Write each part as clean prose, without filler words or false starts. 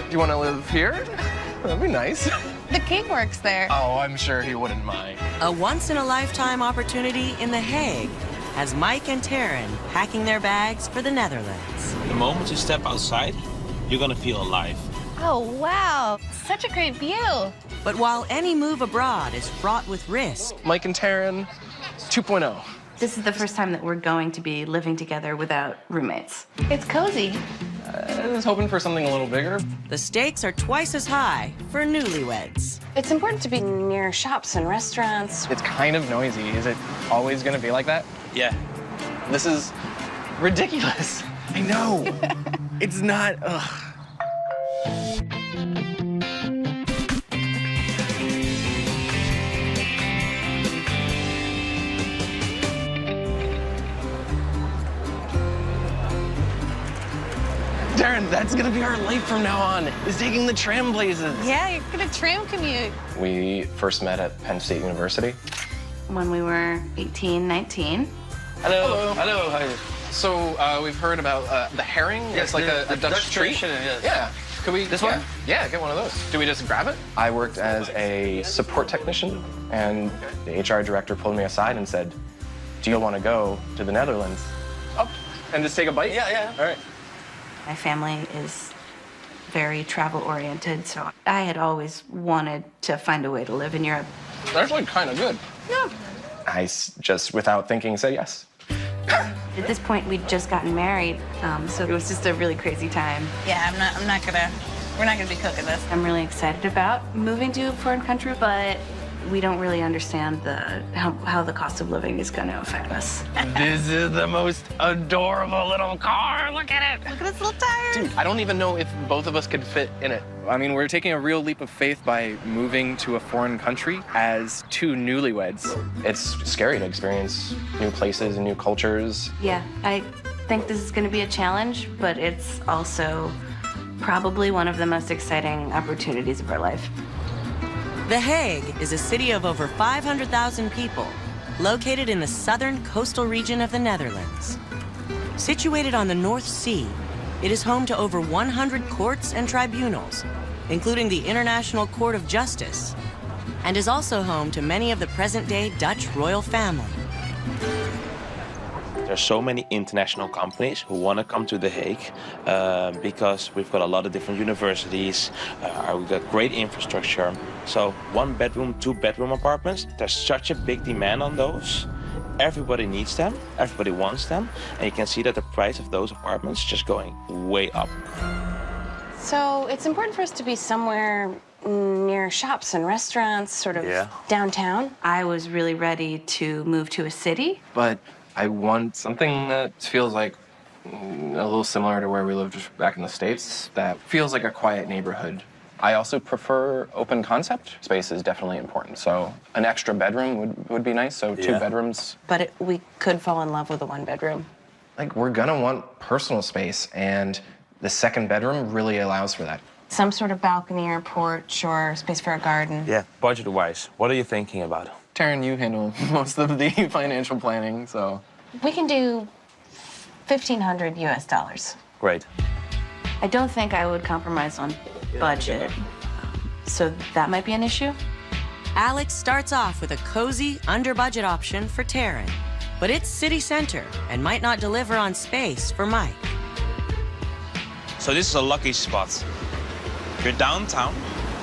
Do you want to live here? That'd be nice. The king works there. Oh, I'm sure he wouldn't mind. A once-in-a-lifetime opportunity in The Hague has Mike and Taryn packing their bags for the Netherlands. The moment you step outside, you're gonna feel alive. Oh, wow. Such a great view. But while any move abroad is fraught with risk, Mike and Taryn 2.0. This is the first time that we're going to be living together without roommates. It's cozy. I was hoping for something a little bigger. the stakes are twice as high for newlyweds. It's important to be near shops and restaurants. It's kind of noisy. Is it always going to be like that? Yeah. This is ridiculous. I know. It's not. Ugh. Darren, that's gonna be our life from now on, is taking the tram places. Yeah, you're gonna tram commute. We first met at Penn State University. When we were 18, 19. Hello. Hello. Hi. So we've heard about the herring. Yes, it's like a Dutch treat. tradition, yes. Yeah. Could we? This yeah. one? Yeah, get one of those. Do we just grab it? I worked as a support technician, and the HR director pulled me aside and said, "Do you want to go to the Netherlands? Up and just take a bite?" Yeah. All right. My family is very travel-oriented, so I had always wanted to find a way to live in Europe. That's like kind of good. Yeah. I just, without thinking, said yes. At this point, we'd just gotten married, so it was just a really crazy time. Yeah, we're not gonna be cooking this. I'm really excited about moving to a foreign country, but we don't really understand how the cost of living is going to affect us. This is the most adorable little car. Look at it. Look at this little tire. Dude, I don't even know if both of us could fit in it. I mean, we're taking a real leap of faith by moving to a foreign country as two newlyweds. It's scary to experience new places and new cultures. Yeah, I think this is going to be a challenge, but it's also probably one of the most exciting opportunities of our life. The Hague is a city of over 500,000 people, located in the southern coastal region of the Netherlands. Situated on the North Sea, it is home to over 100 courts and tribunals, including the International Court of Justice, and is also home to many of the present-day Dutch royal family. There's so many international companies who want to come to The Hague because we've got a lot of different universities, we've got great infrastructure. So 1-bedroom, 2-bedroom apartments, there's such a big demand on those. Everybody needs them, everybody wants them, and you can see that the price of those apartments is just going way up. So it's important for us to be somewhere near shops and restaurants, sort of downtown. I was really ready to move to a city. But I want something that feels like a little similar to where we lived back in the States, that feels like a quiet neighborhood. I also prefer open concept. Space is definitely important. So an extra bedroom would be nice, so 2 bedrooms. But we could fall in love with a 1-bedroom. Like, we're gonna want personal space, and the 2nd bedroom really allows for that. Some sort of balcony or porch or space for a garden. Yeah, budget-wise, what are you thinking about? Taryn, you handle most of the financial planning, so. We can do $1,500 US. Great. I don't think I would compromise on budget, so that might be an issue. Alex starts off with a cozy, under-budget option for Taryn, but it's city center and might not deliver on space for Mike. So this is a lucky spot. You're downtown,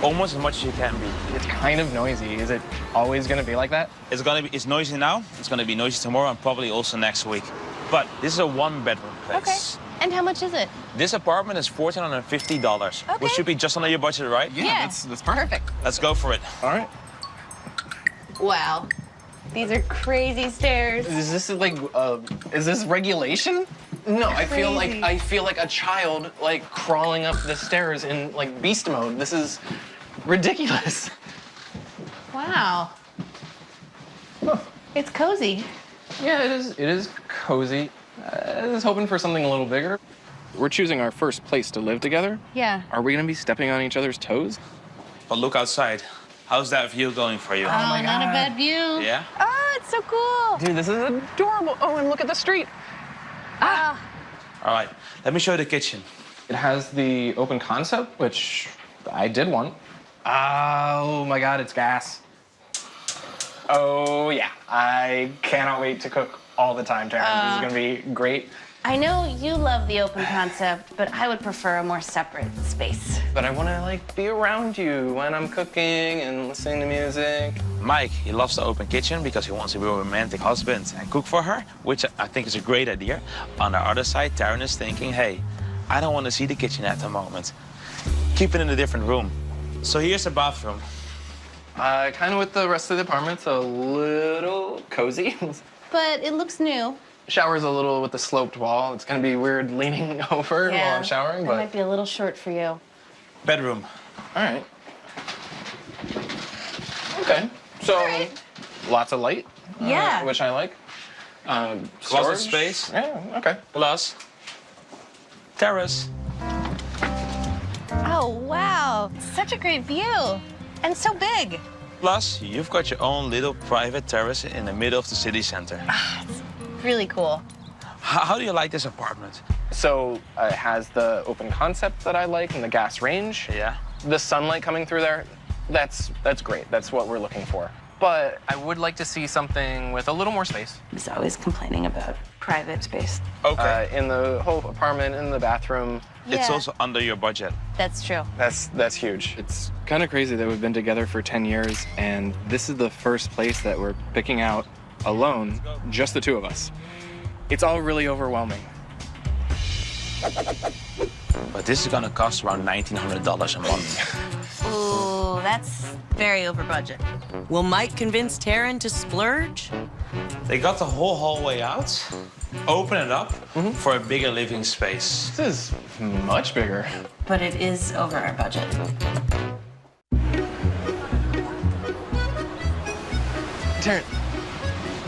almost as much as you can be. It's kind of noisy. Is it always gonna be like that? It's noisy now, it's gonna be noisy tomorrow, and probably also next week. But this is a 1-bedroom place. Okay. And how much is it? This apartment is $1,450, Okay. which should be just under your budget, right? Yeah. That's perfect. Let's go for it. All right. Wow. These are crazy stairs. Is this like, is this regulation? No, I feel like a child, like, crawling up the stairs in, like, beast mode. This is ridiculous. Wow. It's cozy. Yeah, it is cozy. I was hoping for something a little bigger. We're choosing our first place to live together. Yeah. Are we gonna be stepping on each other's toes? But look outside. How's that view going for you? Oh, not a bad view. Yeah? Oh, it's so cool. Dude, this is adorable. Oh, and look at the street. Ah. All right, let me show you the kitchen. It has the open concept, which I did want. Oh my God, it's gas. Oh yeah, I cannot wait to cook all the time, Taryn. This is gonna be great. I know you love the open concept, but I would prefer a more separate space. But I wanna like be around you when I'm cooking and listening to music. Mike, he loves the open kitchen because he wants to be a romantic husband and cook for her, which I think is a great idea. On the other side, Taryn is thinking, hey, I don't want to see the kitchen at the moment. Keep it in a different room. So here's the bathroom. Kind of with the rest of the apartment, so a little cozy. But it looks new. Shower's a little with the sloped wall. It's gonna be weird leaning over while I'm showering, that but might be a little short for you. Bedroom. all right. Okay, so lots of light, Yeah. which I like. Closet Storage? space. Yeah, okay. Plus, terrace. Oh, wow. Such a great view. And so big. Plus, you've got your own little private terrace in the middle of the city center. Really cool. How do you like this apartment? So it has the open concept that I like and the gas range. Yeah. The sunlight coming through there, that's great. That's what we're looking for. But I would like to see something with a little more space. He's always complaining about private space. Okay. In the whole apartment, in the bathroom. It's Yeah. also under your budget. That's true. That's huge. It's kind of crazy that we've been together for 10 years, and this is the first place that we're picking out alone, just the two of us. It's all really overwhelming. But this is gonna cost around $1,900 a month. Ooh, that's very over budget. Will Mike convince Taryn to splurge? They got the whole hallway out, open it up for a bigger living space. This is much bigger. But it is over our budget. Taryn,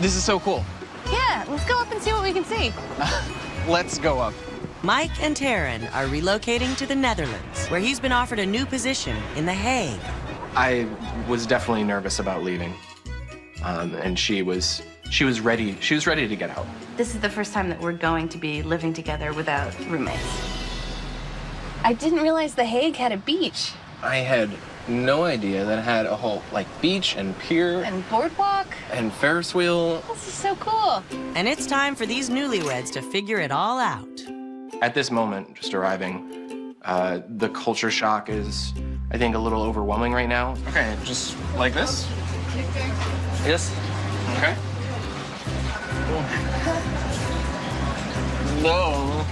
this is so cool. Yeah, let's go up and see what we can see. Let's go up. Mike and Taryn are relocating to the Netherlands, where he's been offered a new position in The Hague. I was definitely nervous about leaving, and she was ready. She was ready to get out. This is the first time that we're going to be living together without roommates. I didn't realize The Hague had a beach. I had no idea that it had a whole beach and pier And boardwalk. and Ferris wheel. This is so cool. And it's time for these newlyweds to figure it all out. At this moment, just arriving, the culture shock is, I think, a little overwhelming right now. Okay, just like this. Yes. Okay. No.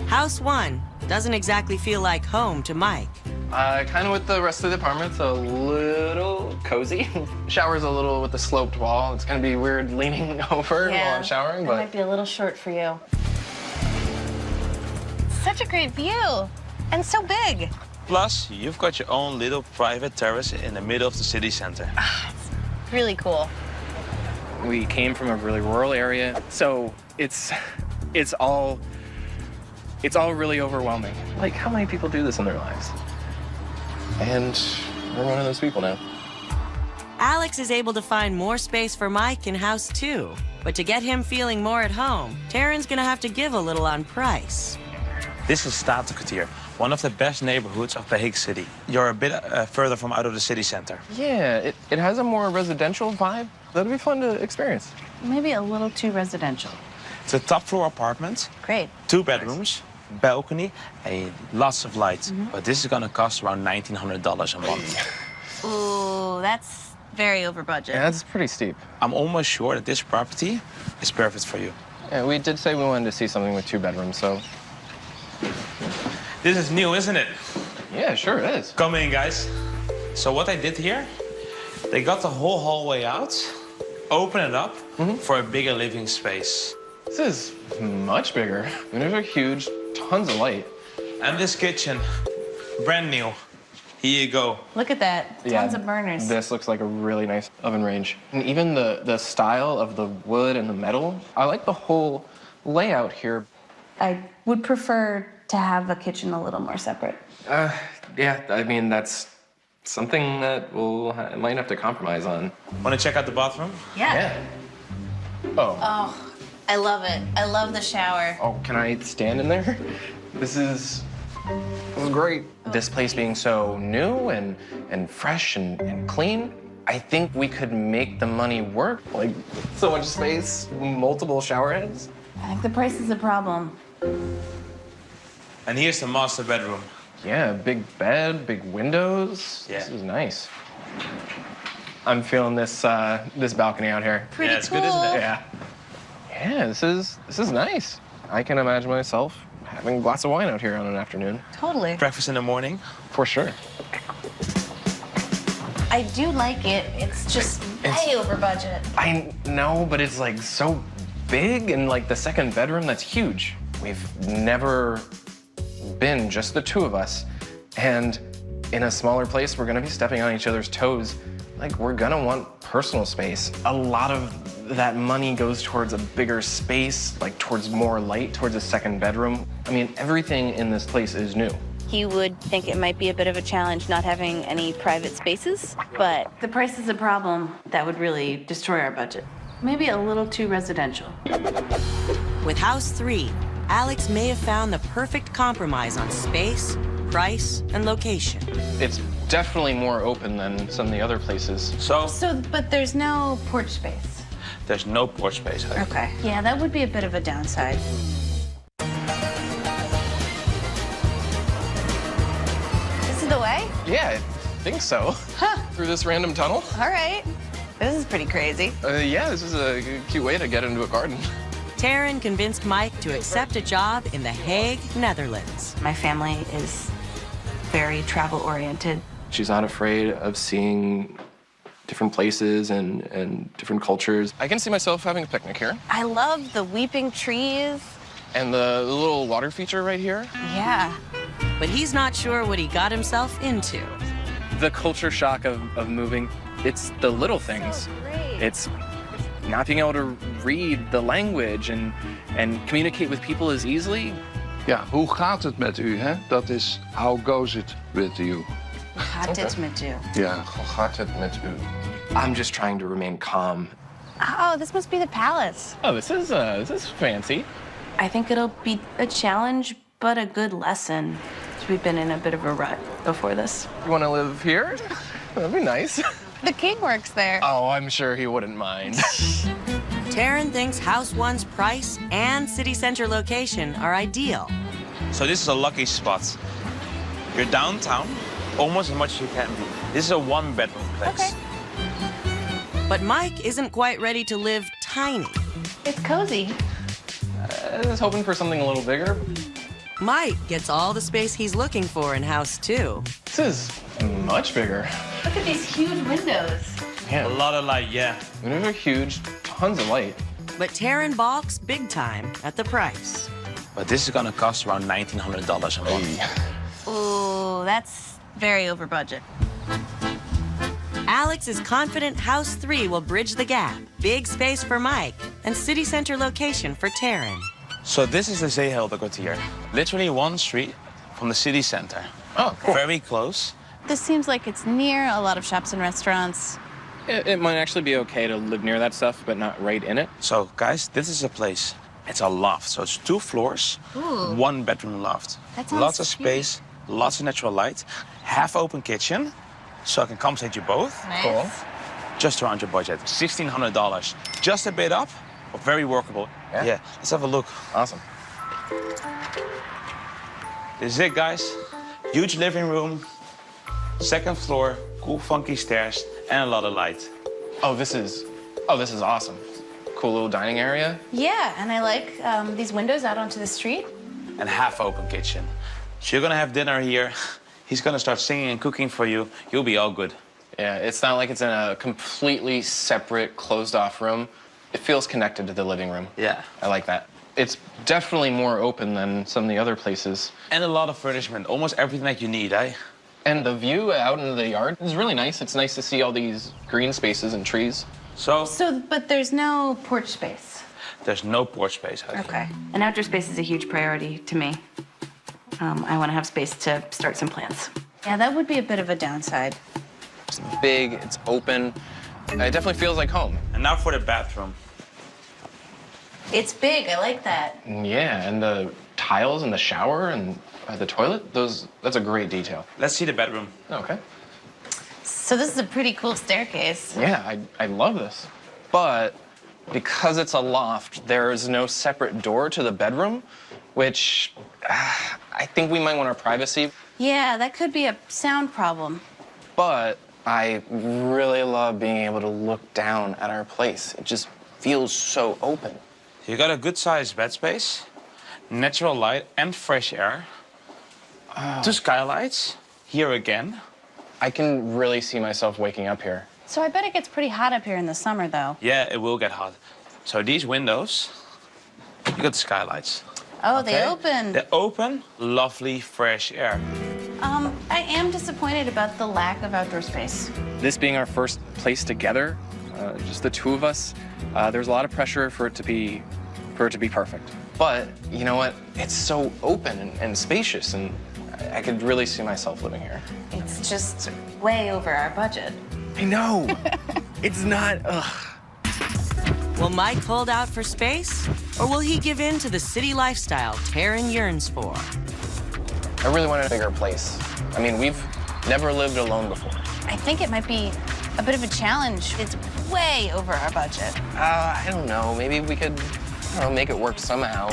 House 1 doesn't exactly feel like home to Mike. Kind of with the rest of the apartment, so a little cozy. Shower's a little with the sloped wall. It's gonna be weird leaning over while I'm showering, that but might be a little short for you. Such a great view. And so big. Plus, you've got your own little private terrace in the middle of the city center. Really cool. we came from a really rural area, so it's all really overwhelming. Like, how many people do this in their lives? And we're one of those people now. Alex is able to find more space for Mike in House 2. But to get him feeling more at home, Taryn's gonna have to give a little on price. This is Statenkwartier, one of the best neighborhoods of the Hague city. You're a bit further from out of the city center. Yeah, it has a more residential vibe. That'd be fun to experience. Maybe a little too residential. It's a top floor apartment, Great. 2 bedrooms, balcony, and lots of light. But this is gonna cost around $1,900 a month. Ooh, that's very over budget. Yeah, that's pretty steep. I'm almost sure that this property is perfect for you. Yeah, we did say we wanted to see something with 2 bedrooms, so. This is new, isn't it? Yeah, sure it is. Come in, guys. So what I did here, they got the whole hallway out, open it up for a bigger living space. This is much bigger. Windows are huge, tons of light. And this kitchen, brand new. Here you go. Look at that. Tons of burners. This looks like a really nice oven range. And even the style of the wood and the metal, I like the whole layout here. I would prefer to have a kitchen a little more separate. Yeah, I mean, that's something that might have to compromise on. Want to check out the bathroom? Yeah. Oh. I love it. I love the shower. Oh, can I stand in there? This is This is great. This place being so new and fresh and clean, I think we could make the money work. Like, so much space, multiple shower heads. I think the price is a problem. And here's the master bedroom. Yeah, big bed, big windows. Yeah. This is nice. I'm feeling this this balcony out here. Pretty Yeah, it's cool. good, isn't it? Yeah. Yeah, this is nice. I can imagine myself having a glass of wine out here on an afternoon. Totally. Breakfast in the morning. For sure. I do like it. It's just way over budget. I know, but it's like so big, and like the second bedroom, that's huge. We've never been just the two of us, and in a smaller place, we're gonna be stepping on each other's toes. Like, we're gonna want personal space. A lot of that money goes towards a bigger space, like towards more light, towards a second bedroom. I mean, everything in this place is new. He would think it might be a bit of a challenge not having any private spaces, but The price is a problem that would really destroy our budget. Maybe a little too residential. With House 3, Alex may have found the perfect compromise on space, price, and location. It's definitely more open than some of the other places. But there's no porch space. There's no porch space. Okay. Yeah, that would be a bit of a downside. this is the way? Yeah, I think so. Huh. Through this random tunnel? All right. This is pretty crazy. Yeah, this is a cute way to get into a garden. Taryn convinced Mike to accept a job in The Hague, Netherlands. My family is very travel-oriented. She's not afraid of seeing different places and different cultures. I can see myself having a picnic here. I love the weeping trees. And the little water feature right here. Yeah. But he's not sure what he got himself into. The culture shock of moving, it's the little things. Great. It's not being able to read the language and communicate with people as easily. Ja, hoe gaat het met u, hè? Dat is how goes it with you. Gaat het met u? Ja. I'm just trying to remain calm. Oh, this must be the palace. Oh, this is fancy. I think it'll be a challenge, but a good lesson. We've been in a bit of a rut before this. You want to live here? That'd be nice. The king works there. Oh, I'm sure he wouldn't mind. Taryn thinks House 1's price and city center location are ideal. So this is a lucky spot. You're downtown, almost as much as you can be. This is a one-bedroom place. Okay. But Mike isn't quite ready to live tiny. It's cozy. I was hoping for something a little bigger. Mike gets all the space he's looking for in House 2. This is much bigger. Look at these huge windows. A Yeah, lot of light, yeah. windows are huge, tons of light. But Taryn balks big time at the price. But this is gonna cost around $1,900 a month. Ooh, that's very over budget. Alex is confident House 3 will bridge the gap. Big space for Mike and city center location for Taryn. So this is the Zeehelderkwartier. Literally one street from the city center. Oh, cool. Very close. This seems like it's near a lot of shops and restaurants. It might actually be okay to live near that stuff, but not right in it. So guys, this is a place. It's a loft, so it's 2 floors, Ooh. 1-bedroom loft. That sounds Lots of cute. space, lots of natural light, half-open kitchen, so I can compensate you both. Nice. Cool. Just around your budget, $1,600. Just a bit up, but very workable. Yeah? Let's have a look. Awesome. This is it, guys. Huge living room, 2nd floor, cool funky stairs, and a lot of light. Oh, this is awesome. Cool little dining area. Yeah, and I like these windows out onto the street. And half-open kitchen. So you're gonna have dinner here. He's gonna start singing and cooking for you. You'll be all good. Yeah, it's not like it's in a completely separate, closed-off room. It feels connected to the living room. Yeah. I like that. It's definitely more open than some of the other places. And a lot of furnishment, almost everything that you need, eh? And the view out into the yard is really nice. It's nice to see all these green spaces and trees. So, But there's no porch space. there's no porch space. Okay. And outdoor space is a huge priority to me. I want to have space to start some plants. Yeah, that would be a bit of a downside. It's big, it's open. It definitely feels like home. And now for the bathroom. It's big. I like that. Yeah, and the tiles in the shower and the toilet, that's a great detail. Let's see the bedroom. Okay. So this is a pretty cool staircase. Yeah, I love this. But because it's a loft, there's no separate door to the bedroom, which I think we might want our privacy. Yeah, that could be a sound problem. But I really love being able to look down at our place. It just feels so open. You got a good-sized bed space, natural light and fresh air. 2 skylights, here again. I can really see myself waking up here. So I bet it gets pretty hot up here in the summer, though. Yeah, it will get hot. So these windows, you got the skylights. Oh, they Okay. open. They're open, lovely, fresh air. I am disappointed about the lack of outdoor space. This being our first place together, just the two of us, there's a lot of pressure for it to be perfect. But you know what? It's so open and spacious, and I could really see myself living here. It's just way over our budget. I know. It's not. Ugh. Will Mike hold out for space, or will he give in to the city lifestyle Taryn yearns for? I really wanted a bigger place. I mean, we've never lived alone before. I think it might be a bit of a challenge. It's way over our budget. I don't know. Maybe we could, I don't know, make it work somehow.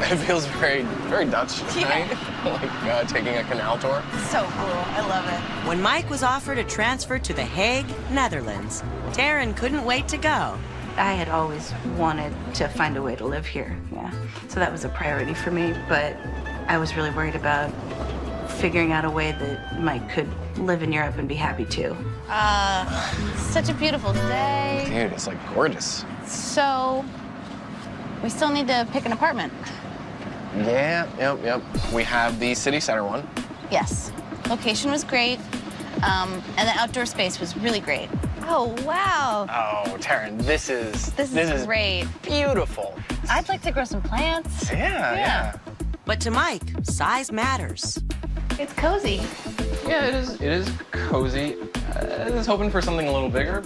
It feels very, very Dutch, right? Like taking a canal tour. So cool. I love it. When Mike was offered a transfer to The Hague, Netherlands, Taryn couldn't wait to go. I had always wanted to find a way to live here, yeah. So that was a priority for me, but I was really worried about figuring out a way that Mike could live in Europe and be happy too. Such a beautiful day. Dude, it's like gorgeous. So, we still need to pick an apartment. Yeah, yep. We have the city center one. Yes. Location was great, and the outdoor space was really great. Oh, wow. Oh, Taryn, this is great. beautiful. I'd like to grow some plants. Yeah. But to Mike, size matters. It's cozy. Yeah, it is cozy. I was hoping for something a little bigger.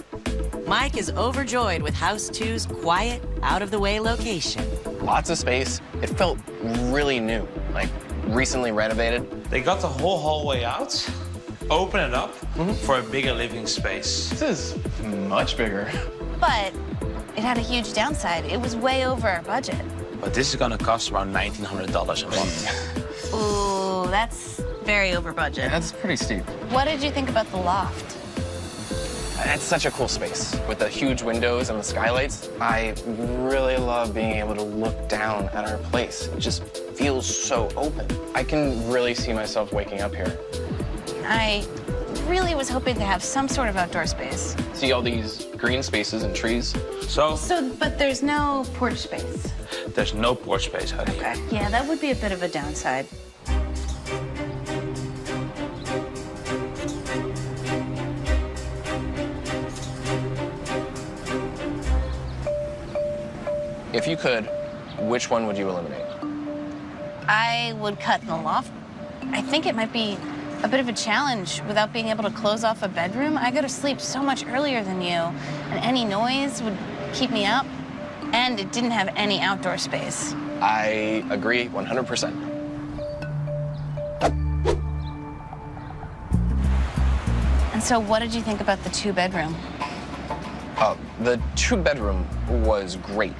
Mike is overjoyed with House 2's quiet, out-of-the-way location. Lots of space. It felt really new, like recently renovated. They got the whole hallway out, open it up for a bigger living space. This is much bigger. But it had a huge downside. It was way over our budget. But this is gonna cost around $1,900 a month. Ooh, that's very over budget. That's pretty steep. What did you think about the loft? It's such a cool space with the huge windows and the skylights. I really love being able to look down at our place. It just feels so open. I can really see myself waking up here. I really was hoping to have some sort of outdoor space. See all these green spaces and trees? So But there's no porch space. there's no porch space, honey. Okay. Yeah, that would be a bit of a downside. If you could, which one would you eliminate? I would cut in the loft. I think it might be a bit of a challenge without being able to close off a bedroom. I go to sleep so much earlier than you, and any noise would keep me up, and it didn't have any outdoor space. I agree 100%. And so what did you think about the 2-bedroom? The 2-bedroom was great.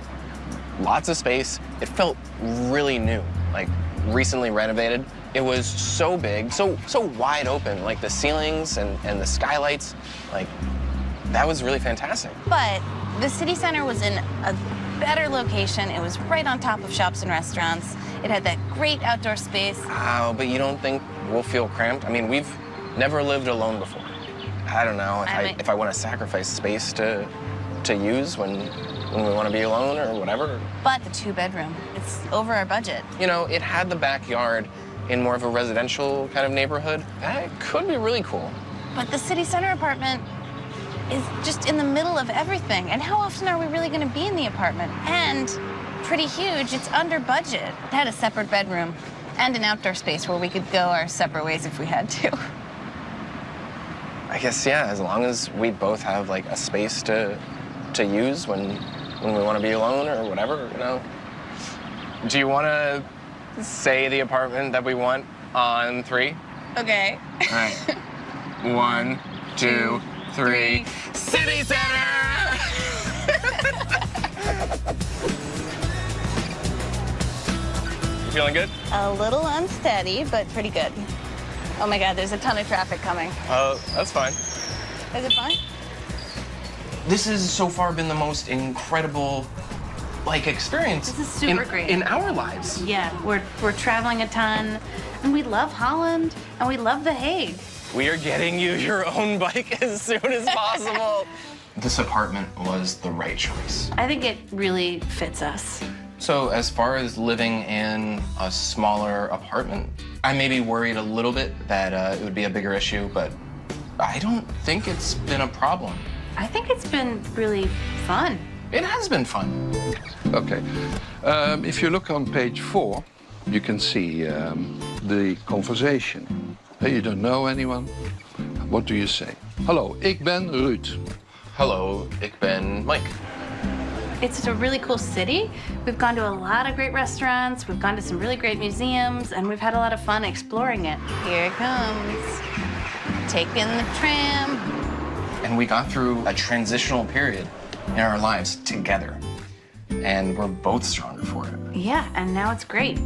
Lots of space. It felt really new, like recently renovated. It was so big, so wide open, like the ceilings and the skylights, like that was really fantastic. But the city center was in a better location. It was right on top of shops and restaurants. It had that great outdoor space. Oh, but you don't think we'll feel cramped? I mean, we've never lived alone before. I don't know if I want to sacrifice space to use when we want to be alone or whatever. But the 2-bedroom, it's over our budget. You know, it had the backyard in more of a residential kind of neighborhood. That could be really cool. But the city center apartment is just in the middle of everything. And how often are we really going to be in the apartment? And pretty huge, it's under budget. It had a separate bedroom and an outdoor space where we could go our separate ways if we had to. I guess, yeah, as long as we both have like a space to use when when we want to be alone or whatever, you know. Do you want to say the apartment that we want on 3? Okay. All right. 1, 2, 3. City Center! You feeling good? A little unsteady, but pretty good. Oh my God, there's a ton of traffic coming. Oh, that's fine. Is it fine? This has so far been the most incredible, experience. This is super great. In our lives. Yeah, we're traveling a ton, and we love Holland, and we love The Hague. We are getting you your own bike as soon as possible. This apartment was the right choice. I think it really fits us. So as far as living in a smaller apartment, I may be worried a little bit that it would be a bigger issue, but I don't think it's been a problem. I think it's been really fun. It has been fun. Okay. If you look on page 4, you can see the conversation. Hey, you don't know anyone? What do you say? Hallo, ik ben Ruud. Hello, ik ben Mike. It's a really cool city. We've gone to a lot of great restaurants, we've gone to some really great museums, and we've had a lot of fun exploring it. Here it comes. Taking the tram. And we got through a transitional period in our lives together. And we're both stronger for it. Yeah, and now it's great.